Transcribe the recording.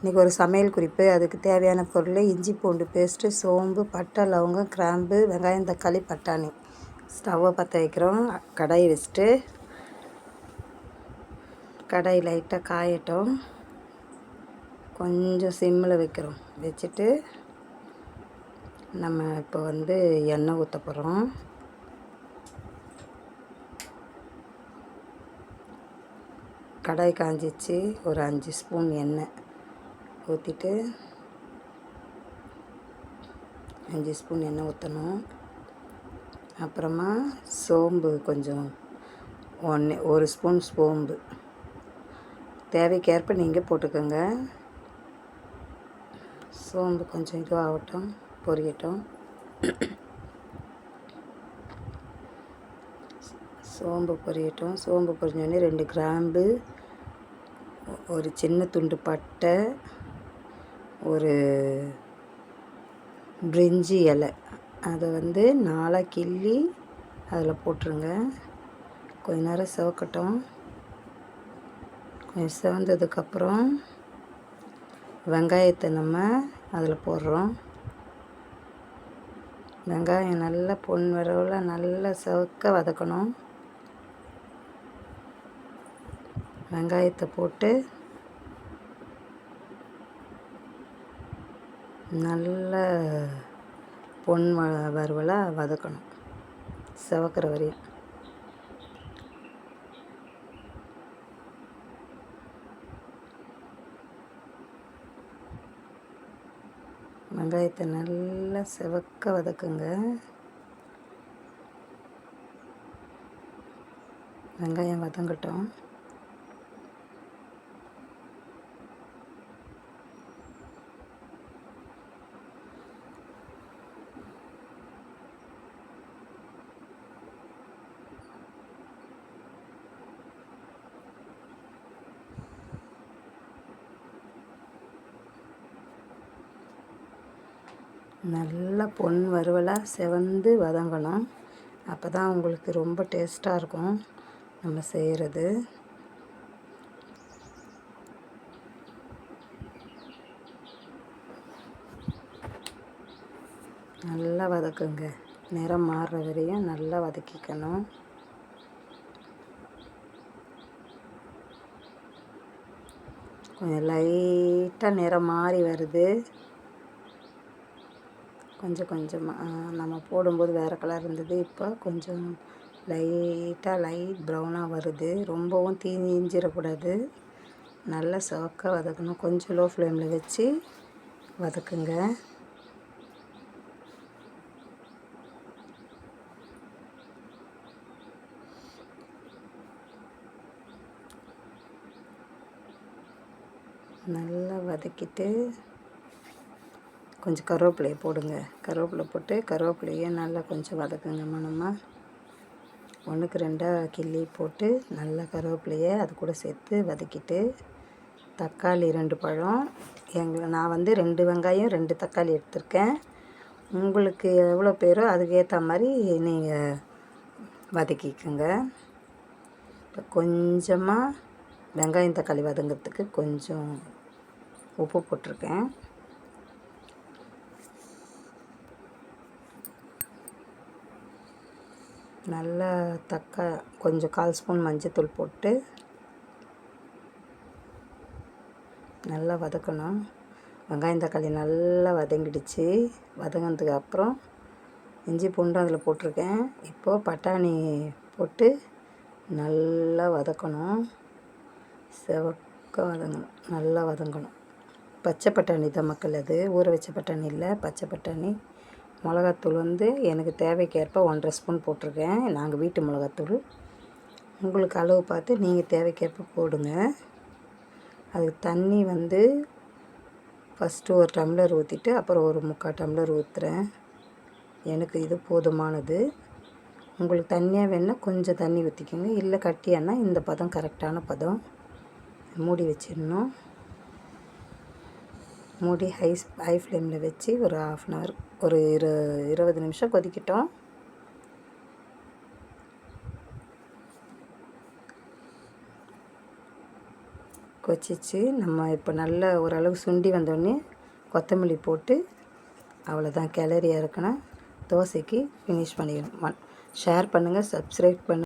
இன்றைக்கி ஒரு சமையல் குறிப்பு. அதுக்கு தேவையான பொருள்: இஞ்சி பூண்டு பேஸ்ட்டு, சோம்பு, பட்டை, லவங்கம், கிராம்பு, வெங்காயம், தக்காளி, பட்டாணி. ஸ்டவ்வை பற்ற வைக்கிறோம். கடாய் வச்சுட்டு கடாய் லைட்டாக காயட்டும். கொஞ்சம் சிம்மில் வைக்கிறோம். வச்சுட்டு நம்ம இப்போ எண்ணெய் ஊற்ற போகிறோம். கடாய் காஞ்சிச்சு. ஒரு 5 ஸ்பூன் எண்ணெய் ஊற்றிட்டு 5 ஸ்பூன் எண்ணெய் ஊற்றணும். அப்புறமா சோம்பு கொஞ்சம் 1 ஸ்பூன் சோம்பு தேவைக்கேற்ப நீங்கள் போட்டுக்கோங்க. சோம்பு கொஞ்சம் இதுவாகட்டும், பொரியட்டும். சோம்பு பொரியட்டும். சோம்பு பொரிஞ்சோடனே 2 கிராம்பு, ஒரு சின்ன துண்டு பட்டை, ஒரு பிரிஞ்சி இலை, அதை 4 கிள்ளி அதில் போட்டுருங்க. கொஞ்ச நேரம் சிவக்கட்டும். கொஞ்சம் சிவந்ததுக்கப்புறம் வெங்காயத்தை நம்ம அதில் போடுறோம். வெங்காயம் நல்லா பொன் வரவில் நல்லா சிவக்க வதக்கணும். வெங்காயத்தை போட்டு நல்ல பொன் வறுவலாக வதக்கணும், சிவக்கிற வரையும். வெங்காயத்தை நல்லா சிவக்க வதக்குங்க. வெங்காயம் வதங்கட்டும். நல்லா பொன் வறுவலாக செவந்து வதங்கணும். அப்போ தான் உங்களுக்கு ரொம்ப டேஸ்ட்டாக இருக்கும் நம்ம செய்கிறது. நல்லா வதக்குங்க. நிறம் மாறுற வரையும் நல்லா வதக்கிக்கணும். கொஞ்சம் லைட்டாக நிறம் மாறி வருது. கொஞ்சம் கொஞ்சமாக நம்ம போடும்போது வேறு கலர் இருந்தது. இப்போ கொஞ்சம் லைட் ப்ரௌனாக வருது. ரொம்பவும் தீஞ்சிடக்கூடாது. நல்லா சிவக்க வதக்கணும். கொஞ்சம் லோ ஃப்ளேமில் வச்சு வதக்குங்க. நல்லா வதக்கிட்டு கொஞ்சம் கருவேப்பிலையை போடுங்க. கருவேப்பிலை போட்டு கருவேப்பிலையை நல்லா கொஞ்சம் வதக்குங்க. மணமாக 1க்கு 2 கிள்ளி போட்டு நல்லா கருவேப்பிலையை அது கூட சேர்த்து வதக்கிட்டு, தக்காளி 2 பழம், நான் 2 வெங்காயம் 2 தக்காளி எடுத்திருக்கேன். உங்களுக்கு எவ்வளோ பேரோ அதுக்கேற்ற மாதிரி நீங்கள் வதக்கிக்கோங்க. இப்போ கொஞ்சமாக வெங்காயம் தக்காளி வதங்கிறதுக்கு கொஞ்சம் உப்பு போட்டிருக்கேன். நல்லா கொஞ்சம் 1/4 ஸ்பூன் மஞ்சத்தூள் போட்டு நல்லா வதக்கணும். வெங்காயம் தக்காளி நல்லா வதங்கிடுச்சு. வதங்கினதுக்கு அப்புறம் இஞ்சி பூண்டு அதில் போட்டிருக்கேன். இப்போது பட்டாணி போட்டு நல்லா வதக்கணும். சிவக்க நல்லா வதங்கணும். பச்சை பட்டாணி தான் மக்கள், அது ஊற வச்ச பட்டாணி இல்லை, பச்சை பட்டாணி. மிளகாத்தூள் எனக்கு தேவைக்கேற்ப 1/2 ஸ்பூன் போட்டிருக்கேன். நாங்கள் வீட்டு மிளகாத்தூள். உங்களுக்கு அளவு பார்த்து நீங்கள் தேவைக்கேற்ப போடுங்க. அதுக்கு தண்ணி ஃபஸ்ட்டு 1 டம்ளர் ஊற்றிட்டு அப்புறம் ஒரு 3/4 டம்ளர் ஊற்றுறேன். எனக்கு இது போதுமானது. உங்களுக்கு தண்ணியாக வேணுன்னா கொஞ்சம் தண்ணி ஊற்றிக்கோங்க. இல்லை கட்டியானா இந்த பதம் கரெக்டான பதம். மூடி வச்சிடணும். மூடி ஹை ஃப்ளேமில் வச்சு ஒரு 1/2 அன் ஹவர், ஒரு 20 நிமிஷம் கொதிக்கட்டும். கொச்சிச்சு. நம்ம இப்போ நல்லா ஓரளவு சுண்டி வந்தோடனே கொத்தமல்லி போட்டு அவ்வளோதான், கிளறி இறக்குனா தோசைக்கு ஃபினிஷ் பண்ணிடணும். ஷேர் பண்ணுங்கள், சப்ஸ்கிரைப் பண்ணுங்கள்.